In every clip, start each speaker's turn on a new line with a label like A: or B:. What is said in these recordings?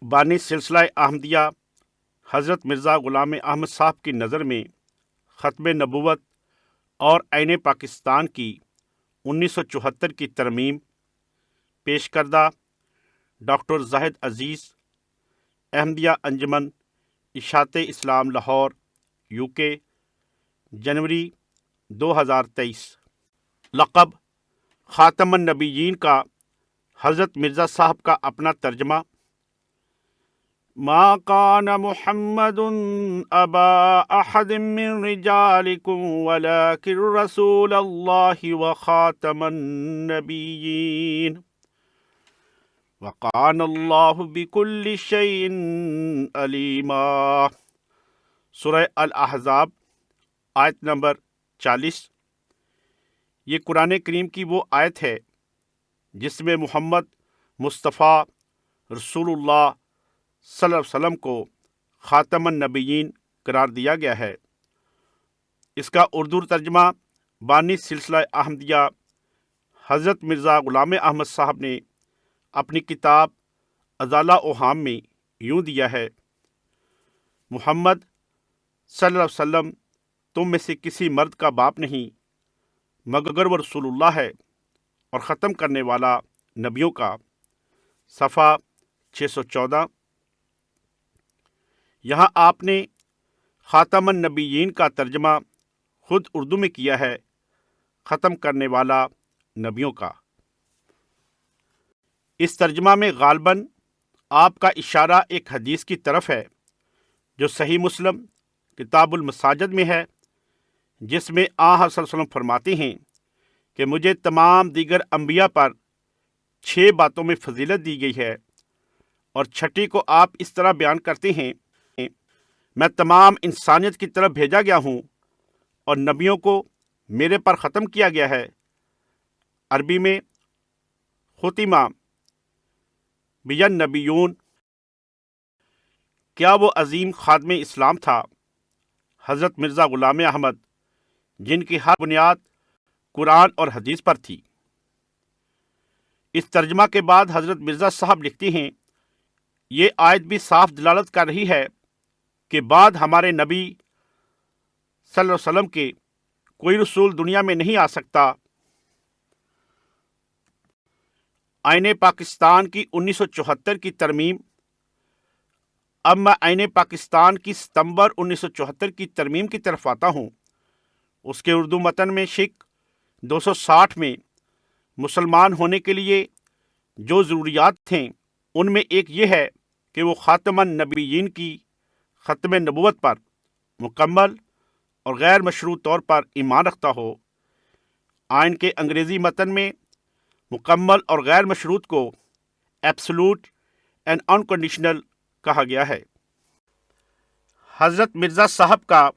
A: بانی سلسلہ احمدیہ حضرت مرزا غلام احمد صاحب کی نظر میں ختم نبوت اور عین پاکستان کی 1974 کی ترمیم پیش کردہ ڈاکٹر زاہد عزیز، احمدیہ انجمن اشاعت اسلام لاہور، UK، جنوری 2023۔ لقب خاتم النبیین کا حضرت مرزا صاحب کا اپنا ترجمہ: ما کان محمد ابا احد من رجالکم ولکن رسول اللہ وخاتم النبیین وکان اللہ بکل شیء علیما۔ سورہ الاحزاب آیت نمبر 40۔ یہ قرآن کریم کی وہ آیت ہے جس میں محمد مصطفیٰ رسول اللہ صلی اللہ علیہ وسلم کو خاتم النبیین قرار دیا گیا ہے۔ اس کا اردو ترجمہ بانی سلسلہ احمدیہ حضرت مرزا غلام احمد صاحب نے اپنی کتاب ازالہ اوہام میں یوں دیا ہے: محمد صلی اللہ علیہ وسلم تم میں سے کسی مرد کا باپ نہیں مگر وہ رسول اللہ ہے اور ختم کرنے والا نبیوں کا۔ صفحہ 614۔ یہاں آپ نے خاتم النبیین کا ترجمہ خود اردو میں کیا ہے: ختم کرنے والا نبیوں کا۔ اس ترجمہ میں غالباً آپ کا اشارہ ایک حدیث کی طرف ہے جو صحیح مسلم کتاب المساجد میں ہے، جس میں حضرت صلی اللہ علیہ وسلم فرماتے ہیں کہ مجھے تمام دیگر انبیاء پر 6 باتوں میں فضیلت دی گئی ہے، اور چھٹی کو آپ اس طرح بیان کرتے ہیں: میں تمام انسانیت کی طرف بھیجا گیا ہوں اور نبیوں کو میرے پر ختم کیا گیا ہے۔ عربی میں ختمہ بیان نبیون۔ کیا وہ عظیم خادم اسلام تھا حضرت مرزا غلام احمد، جن کی ہر بنیاد قرآن اور حدیث پر تھی۔ اس ترجمہ کے بعد حضرت مرزا صاحب لکھتے ہیں: یہ آیت بھی صاف دلالت کر رہی ہے کہ بعد ہمارے نبی صلی اللہ علیہ وسلم کے کوئی رسول دنیا میں نہیں آ سکتا۔ عین پاکستان کی 1974 کی ترمیم۔ اب میں عین پاکستان کی ستمبر 1974 کی ترمیم کی طرف آتا ہوں۔ اس کے اردو متن میں شق 260 میں مسلمان ہونے کے لیے جو ضروریات تھیں ان میں ایک یہ ہے کہ وہ خاتم النبیین کی ختم نبوت پر مکمل اور غیر مشروط طور پر ایمان رکھتا ہو۔ آئین کے انگریزی متن میں مکمل اور غیر مشروط کو ایبسولوٹ اینڈ انکنڈیشنل کہا گیا ہے۔ حضرت مرزا صاحب کا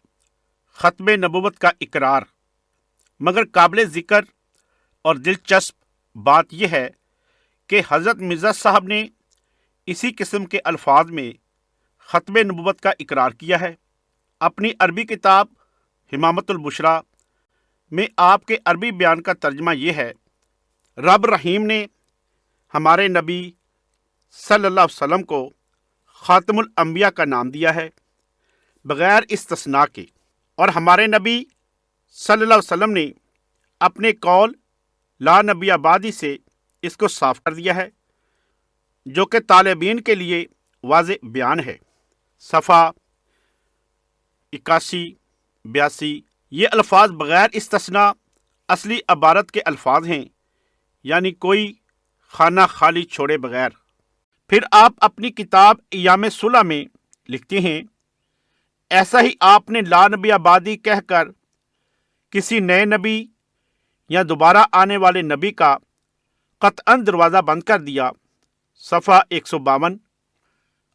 A: ختم نبوت کا اقرار۔ مگر قابل ذکر اور دلچسپ بات یہ ہے کہ حضرت مرزا صاحب نے اسی قسم کے الفاظ میں ختم نبوت کا اقرار کیا ہے۔ اپنی عربی کتاب حمامت البشریٰ میں آپ کے عربی بیان کا ترجمہ یہ ہے: رب رحیم نے ہمارے نبی صلی اللہ علیہ وسلم کو خاتم الانبیاء کا نام دیا ہے بغیر استثناء کے، اور ہمارے نبی صلی اللہ علیہ وسلم نے اپنے قول لا نبی بعدی سے اس کو صاف کر دیا ہے، جو کہ طالبین کے لیے واضح بیان ہے۔ صفحہ 81-82۔ یہ الفاظ بغیر استثناء اصلی عبارت کے الفاظ ہیں، یعنی کوئی خانہ خالی چھوڑے بغیر۔ پھر آپ اپنی کتاب ایام صلح میں لکھتے ہیں: ایسا ہی آپ نے لا نبی بعدی کہہ کر کسی نئے نبی یا دوبارہ آنے والے نبی کا قطعاً دروازہ بند کر دیا۔ صفحہ 152۔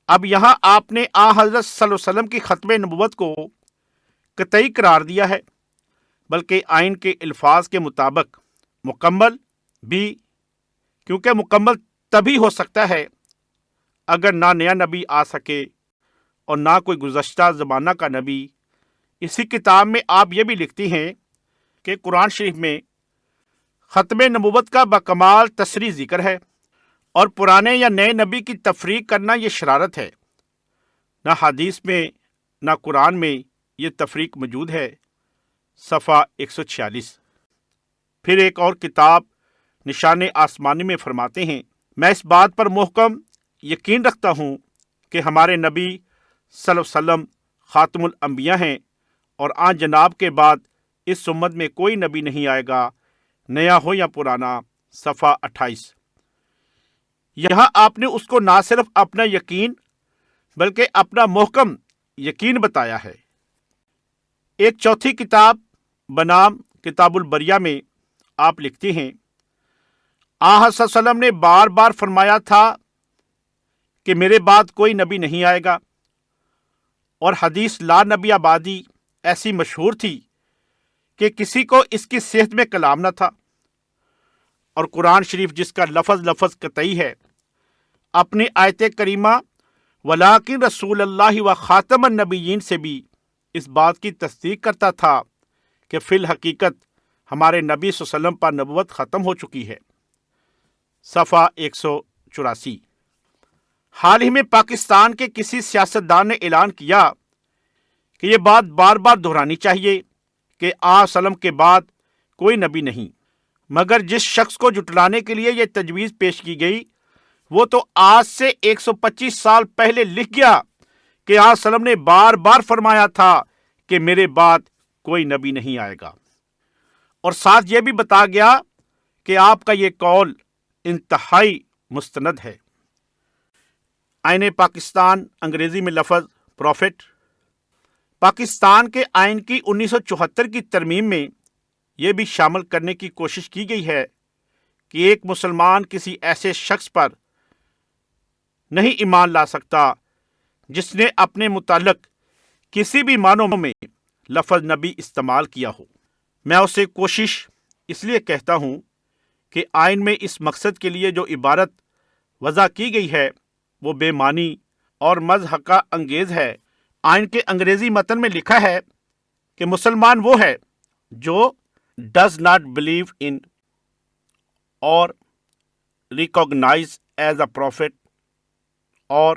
A: اب یہاں آپ نے حضرت صلی اللہ علیہ وسلم کی ختم نبوت کو قطعی قرار دیا ہے، بلکہ آئین کے الفاظ کے مطابق مکمل بھی، کیونکہ مکمل تبھی ہو سکتا ہے اگر نہ نیا نبی آ سکے اور نہ کوئی گزشتہ زمانہ کا نبی۔ اسی کتاب میں آپ یہ بھی لکھتی ہیں کہ قرآن شریف میں ختم نبوت کا بکمال تصریح ذکر ہے اور پرانے یا نئے نبی کی تفریق کرنا یہ شرارت ہے۔ نہ حدیث میں نہ قرآن میں یہ تفریق موجود ہے۔ صفحہ 146۔ پھر ایک اور کتاب نشان آسمانی میں فرماتے ہیں، میں اس بات پر محکم یقین رکھتا ہوں کہ ہمارے نبی صلی اللہ علیہ وسلم خاتم الانبیاء ہیں، اور آن جناب کے بعد اس امت میں کوئی نبی نہیں آئے گا، نیا ہو یا پرانا۔ صفحہ 28۔ یہاں آپ نے اس کو نہ صرف اپنا یقین بلکہ اپنا محکم یقین بتایا ہے۔ ایک چوتھی کتاب بنام کتاب البریہ میں آپ لکھتے ہیں، آن صلی اللہ علیہ وسلم نے بار بار فرمایا تھا کہ میرے بعد کوئی نبی نہیں آئے گا، اور حدیث لا نبی آبادی ایسی مشہور تھی کہ کسی کو اس کی صحت میں کلام نہ تھا، اور قرآن شریف جس کا لفظ لفظ قطعی ہے اپنی آیت کریمہ ولیکن رسول اللہ و خاتم النبیین سے بھی اس بات کی تصدیق کرتا تھا کہ فی الحقیقت ہمارے نبی صلی اللہ علیہ وسلم پر نبوت ختم ہو چکی ہے۔ صفحہ 184۔ حال ہی میں پاکستان کے کسی سیاستدان نے اعلان کیا کہ یہ بات بار بار دہرانی چاہیے کہ آن سلم کے بعد کوئی نبی نہیں، مگر جس شخص کو جھٹلانے کے لیے یہ تجویز پیش کی گئی وہ تو آج سے 125 سال پہلے لکھ گیا کہ آن سلم نے بار بار فرمایا تھا کہ میرے بعد کوئی نبی نہیں آئے گا، اور ساتھ یہ بھی بتا گیا کہ آپ کا یہ قول انتہائی مستند ہے۔ آئین پاکستان انگریزی میں لفظ پروفٹ۔ پاکستان کے آئین کی 1974 کی ترمیم میں یہ بھی شامل کرنے کی کوشش کی گئی ہے کہ ایک مسلمان کسی ایسے شخص پر نہیں ایمان لا سکتا جس نے اپنے متعلق کسی بھی معنوں میں لفظ نبی استعمال کیا ہو۔ میں اسے کوشش اس لیے کہتا ہوں کہ آئین میں اس مقصد کے لیے جو عبارت وضع کی گئی ہے وہ بے معنی اور مضحکہ انگیز ہے۔ آئین کے انگریزی متن میں لکھا ہے کہ مسلمان وہ ہے جو ڈز ناٹ بلیو ان اور ریکوگنائز ایز اے پروفٹ اور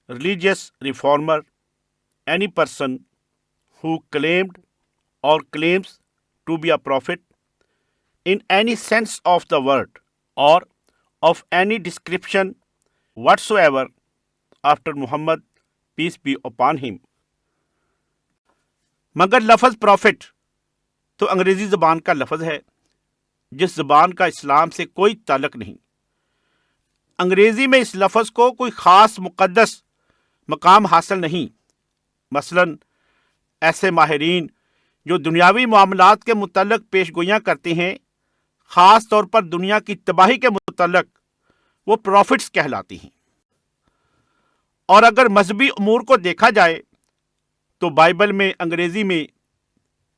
A: religious reformer any person who claimed or claims to be a prophet in any sense of the word or of any description whatsoever after Muhammad, peace be upon him۔ مگر لفظ profit تو انگریزی زبان کا لفظ ہے جس زبان کا اسلام سے کوئی تعلق نہیں۔ انگریزی میں اس لفظ کو کوئی خاص مقدس مقام حاصل نہیں۔ مثلا ایسے ماہرین جو دنیاوی معاملات کے متعلق پیش گوئیاں کرتے ہیں، خاص طور پر دنیا کی تباہی کے متعلق، وہ پروفٹس کہلاتی ہیں۔ اور اگر مذہبی امور کو دیکھا جائے تو بائبل میں انگریزی میں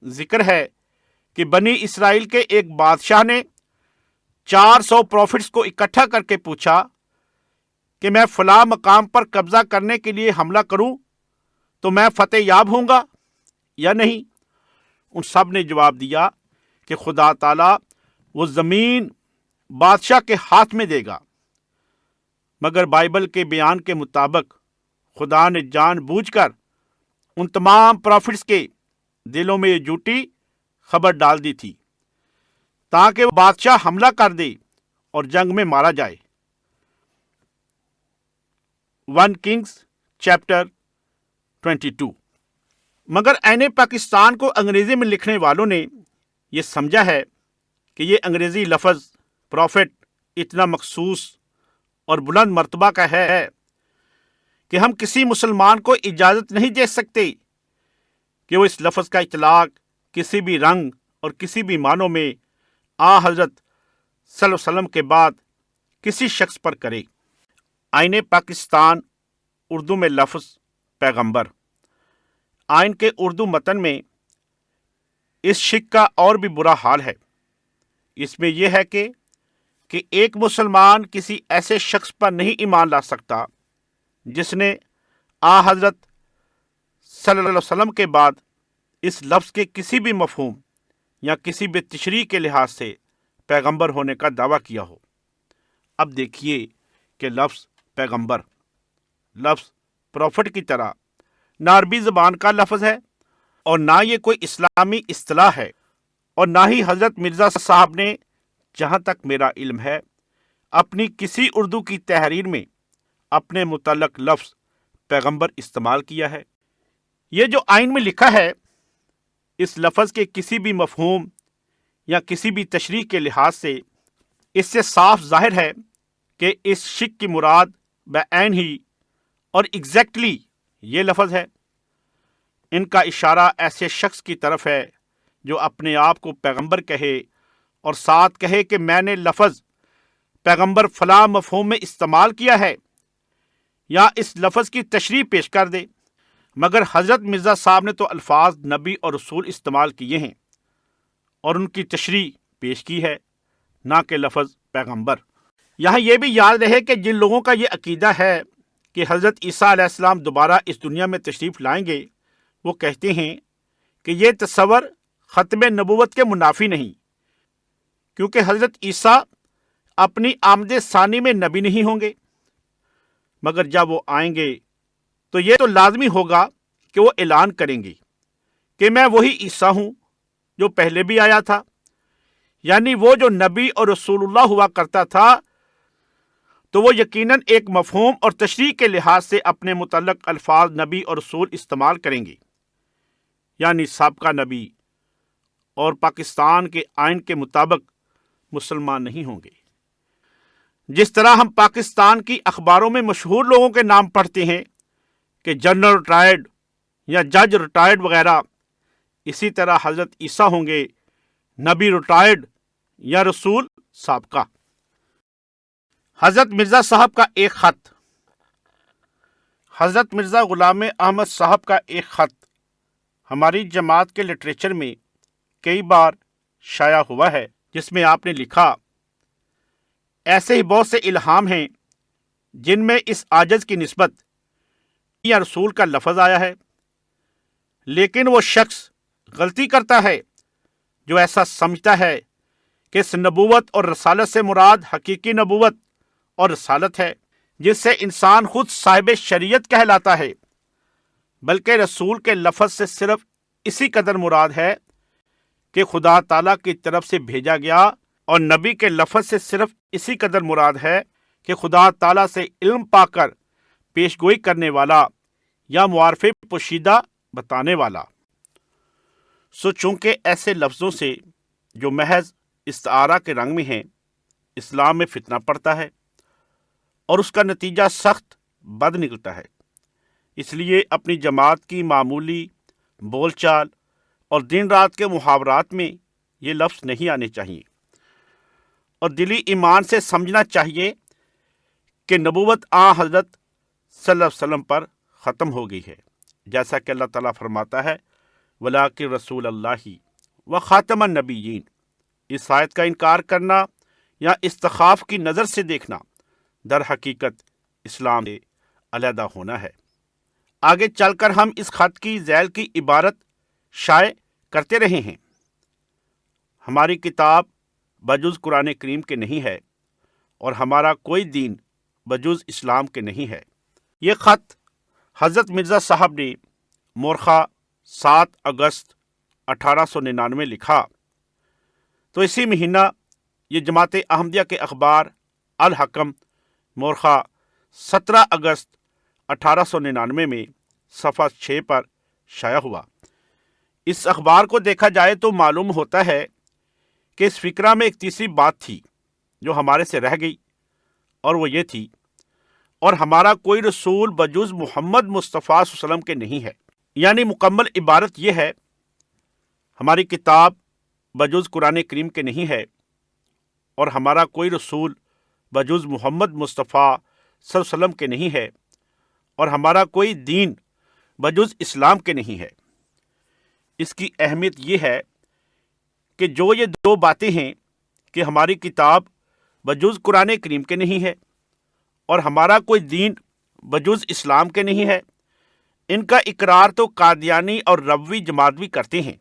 A: ذکر ہے کہ بنی اسرائیل کے ایک بادشاہ نے 400 پروفٹس کو اکٹھا کر کے پوچھا کہ میں فلاں مقام پر قبضہ کرنے کے لیے حملہ کروں تو میں فتح یاب ہوں گا یا نہیں؟ ان سب نے جواب دیا کہ خدا تعالیٰ وہ زمین بادشاہ کے ہاتھ میں دے گا۔ مگر بائبل کے بیان کے مطابق خدا نے جان بوجھ کر ان تمام پروفٹس کے دلوں میں یہ جھوٹی خبر ڈال دی تھی تاکہ وہ بادشاہ حملہ کر دے اور جنگ میں مارا جائے۔ 1 کنگز چیپٹر 22۔ مگر عین پاکستان کو انگریزی میں لکھنے والوں نے یہ سمجھا ہے کہ یہ انگریزی لفظ پروفٹ اتنا مخصوص اور بلند مرتبہ کا ہے کہ ہم کسی مسلمان کو اجازت نہیں دے سکتے کہ وہ اس لفظ کا اطلاق کسی بھی رنگ اور کسی بھی معنوں میں حضرت صلی اللہ علیہ وسلم کے بعد کسی شخص پر کرے۔ آئین پاکستان اردو میں لفظ پیغمبر۔ آئین کے اردو متن میں اس شک کا اور بھی برا حال ہے۔ اس میں یہ ہے کہ ایک مسلمان کسی ایسے شخص پر نہیں ایمان لا سکتا جس نے حضرت صلی اللہ علیہ وسلم کے بعد اس لفظ کے کسی بھی مفہوم یا کسی بھی تشریح کے لحاظ سے پیغمبر ہونے کا دعویٰ کیا ہو۔ اب دیکھیے کہ لفظ پیغمبر لفظ پروفٹ کی طرح نہ عربی زبان کا لفظ ہے اور نہ یہ کوئی اسلامی اصطلاح ہے، اور نہ ہی حضرت مرزا صاحب نے، جہاں تک میرا علم ہے، اپنی کسی اردو کی تحریر میں اپنے متعلق لفظ پیغمبر استعمال کیا ہے۔ یہ جو آئین میں لکھا ہے، اس لفظ کے کسی بھی مفہوم یا کسی بھی تشریح کے لحاظ سے اس سے صاف ظاہر ہے کہ اس شک کی مراد بعین ہی اور ایگزیکٹلی یہ لفظ ہے۔ ان کا اشارہ ایسے شخص کی طرف ہے جو اپنے آپ کو پیغمبر کہے اور ساتھ کہے کہ میں نے لفظ پیغمبر فلاں مفہوم میں استعمال کیا ہے، یا اس لفظ کی تشریح پیش کر دے۔ مگر حضرت مرزا صاحب نے تو الفاظ نبی اور رسول استعمال کیے ہیں اور ان کی تشریح پیش کی ہے، نہ کہ لفظ پیغمبر۔ یہاں یہ بھی یاد رہے کہ جن لوگوں کا یہ عقیدہ ہے کہ حضرت عیسیٰ علیہ السلام دوبارہ اس دنیا میں تشریف لائیں گے، وہ کہتے ہیں کہ یہ تصور ختم نبوت کے منافی نہیں، کیونکہ حضرت عیسیٰ اپنی آمد ثانی میں نبی نہیں ہوں گے، مگر جب وہ آئیں گے تو یہ تو لازمی ہوگا کہ وہ اعلان کریں گے کہ میں وہی عیسیٰ ہوں جو پہلے بھی آیا تھا، یعنی وہ جو نبی اور رسول اللہ ہوا کرتا تھا، تو وہ یقیناً ایک مفہوم اور تشریح کے لحاظ سے اپنے متعلق الفاظ نبی اور رسول استعمال کریں گے، یعنی سابقہ نبی، اور پاکستان کے آئین کے مطابق مسلمان نہیں ہوں گے۔ جس طرح ہم پاکستان کی اخباروں میں مشہور لوگوں کے نام پڑھتے ہیں کہ جنرل ریٹائرڈ یا جج ریٹائرڈ وغیرہ، اسی طرح حضرت عیسیٰ ہوں گے نبی ریٹائرڈ یا رسول سابقہ۔ حضرت مرزا صاحب کا ایک خط، حضرت مرزا غلام احمد صاحب کا ایک خط ہماری جماعت کے لٹریچر میں کئی بار شائع ہوا ہے، جس میں آپ نے لکھا، ایسے ہی بہت سے الہام ہیں جن میں اس عاجز کی نسبت یا رسول کا لفظ آیا ہے، لیکن وہ شخص غلطی کرتا ہے جو ایسا سمجھتا ہے کہ اس نبوت اور رسالت سے مراد حقیقی نبوت اور رسالت ہے، جس سے انسان خود صاحب شریعت کہلاتا ہے، بلکہ رسول کے لفظ سے صرف اسی قدر مراد ہے کہ خدا تعالیٰ کی طرف سے بھیجا گیا، اور نبی کے لفظ سے صرف اسی قدر مراد ہے کہ خدا تعالیٰ سے علم پا کر پیش گوئی کرنے والا یا معارف پوشیدہ بتانے والا۔ سو چونکہ ایسے لفظوں سے جو محض استعارہ کے رنگ میں ہیں اسلام میں فتنہ پڑتا ہے اور اس کا نتیجہ سخت بد نکلتا ہے، اس لیے اپنی جماعت کی معمولی بول چال اور دن رات کے محاورات میں یہ لفظ نہیں آنے چاہیے، اور دلی ایمان سے سمجھنا چاہیے کہ نبوت حضرت صلی اللہ علیہ وسلم پر ختم ہو گئی ہے، جیسا کہ اللہ تعالیٰ فرماتا ہے وَلَٰكِن رسول اللہ وخاتم النبیین۔ اس آیت کا انکار کرنا یا استخفاف کی نظر سے دیکھنا در حقیقت اسلام سے علیحدہ ہونا ہے۔ آگے چل کر ہم اس خط کی ذیل کی عبارت شائع کرتے رہے ہیں، ہماری کتاب بجز قرآن کریم کے نہیں ہے اور ہمارا کوئی دین بجز اسلام کے نہیں ہے۔ یہ خط حضرت مرزا صاحب نے مورخہ 7 اگست 1899 لکھا، تو اسی مہینہ یہ جماعت احمدیہ کے اخبار الحکم مورخہ 17 اگست 1899 میں صفحہ 6 پر شائع ہوا۔ اس اخبار کو دیکھا جائے تو معلوم ہوتا ہے کہ اس فکرہ میں ایک تیسری بات تھی جو ہمارے سے رہ گئی، اور وہ یہ تھی، اور ہمارا کوئی رسول بجز محمد مصطفیٰ صلی اللہ علیہ وسلم کے نہیں ہے، یعنی مکمل عبارت یہ ہے، ہماری کتاب بجز قرآن کریم کے نہیں ہے اور ہمارا کوئی رسول بجز محمد مصطفیٰ صلی اللہ علیہ وسلم کے نہیں ہے، اور ہمارا کوئی دین بجز اسلام کے نہیں ہے۔ اس کی اہمیت یہ ہے کہ جو یہ دو باتیں ہیں کہ ہماری کتاب بجز قرآن کریم کے نہیں ہے اور ہمارا کوئی دین بجز اسلام کے نہیں ہے، ان کا اقرار تو قادیانی اور ربوی جماعت بھی کرتے ہیں،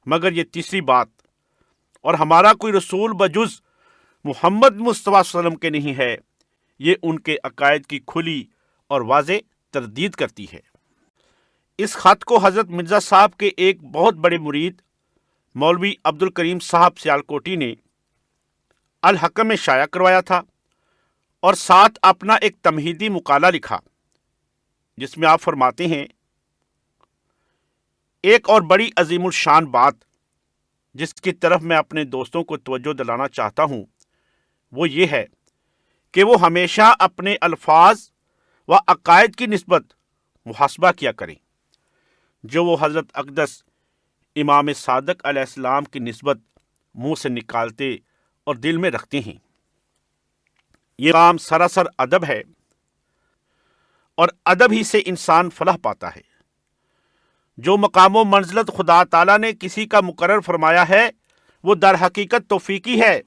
A: مگر یہ تیسری بات، اور ہمارا کوئی رسول بجز محمد مصطفیٰ صلی اللہ علیہ وسلم کے نہیں ہے، یہ ان کے عقائد کی کھلی اور واضح تردید کرتی ہے۔ اس خط کو حضرت مرزا صاحب کے ایک بہت بڑے مرید مولوی عبد الکریم صاحب سیالکوٹی نے الحکم میں شائع کروایا تھا اور ساتھ اپنا ایک تمہیدی مقالہ لکھا، جس میں آپ فرماتے ہیں، ایک اور بڑی عظیم الشان بات جس کی طرف میں اپنے دوستوں کو توجہ دلانا چاہتا ہوں وہ یہ ہے کہ وہ ہمیشہ اپنے الفاظ و عقائد کی نسبت محاسبہ کیا کریں جو وہ حضرت اقدس امام صادق علیہ السلام کی نسبت منہ سے نکالتے اور دل میں رکھتے ہیں۔ یہ کام سراسر ادب ہے، اور ادب ہی سے انسان فلاح پاتا ہے۔ جو مقام و منزلت خدا تعالیٰ نے کسی کا مقرر فرمایا ہے وہ در حقیقت توفیقی ہے،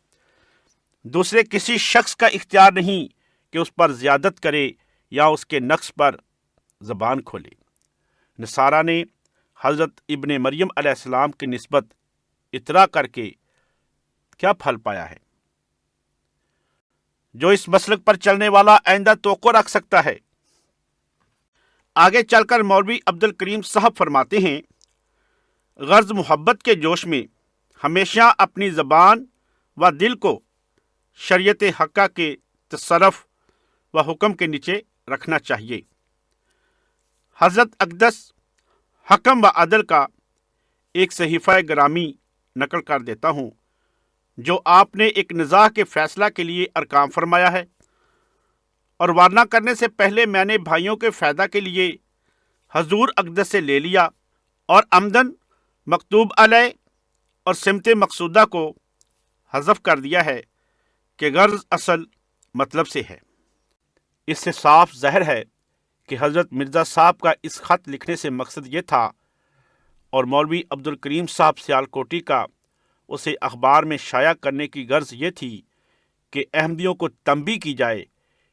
A: دوسرے کسی شخص کا اختیار نہیں کہ اس پر زیادت کرے یا اس کے نقص پر زبان کھولے۔ نصارہ نے حضرت ابن مریم علیہ السلام کی نسبت اطراء کر کے کیا پھل پایا ہے؟ جو اس مسلک پر چلنے والا آئندہ توقع رکھ سکتا ہے۔ آگے چل کر مولوی عبد الکریم صاحب فرماتے ہیں، غرض محبت کے جوش میں ہمیشہ اپنی زبان و دل کو شریعت حقہ کے تصرف و حکم کے نیچے رکھنا چاہیے۔ حضرت اقدس حکم و عدل کا ایک صحیفہ گرامی نقل کر دیتا ہوں جو آپ نے ایک نزاع کے فیصلہ کے لیے ارکام فرمایا ہے، اور وارنہ کرنے سے پہلے میں نے بھائیوں کے فائدہ کے لیے حضور اقدس سے لے لیا اور عمدن مکتوب علیہ اور سمت مقصودہ کو حذف کر دیا ہے کہ غرض اصل مطلب سے ہے۔ اس سے صاف ظاہر ہے کہ حضرت مرزا صاحب کا اس خط لکھنے سے مقصد یہ تھا، اور مولوی عبد الکریم صاحب سیالکوٹی کا اسے اخبار میں شائع کرنے کی غرض یہ تھی کہ احمدیوں کو تنبیہ کی جائے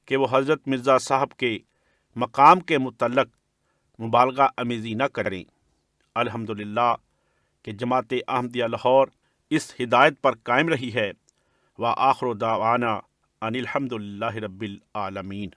A: کہ وہ حضرت مرزا صاحب کے مقام کے متعلق مبالغہ امیزی نہ کریں۔ الحمدللہ کہ جماعت احمدیہ لاہور اس ہدایت پر قائم رہی ہے۔ وآخر دعوانا ان الحمدللہ رب العالمین۔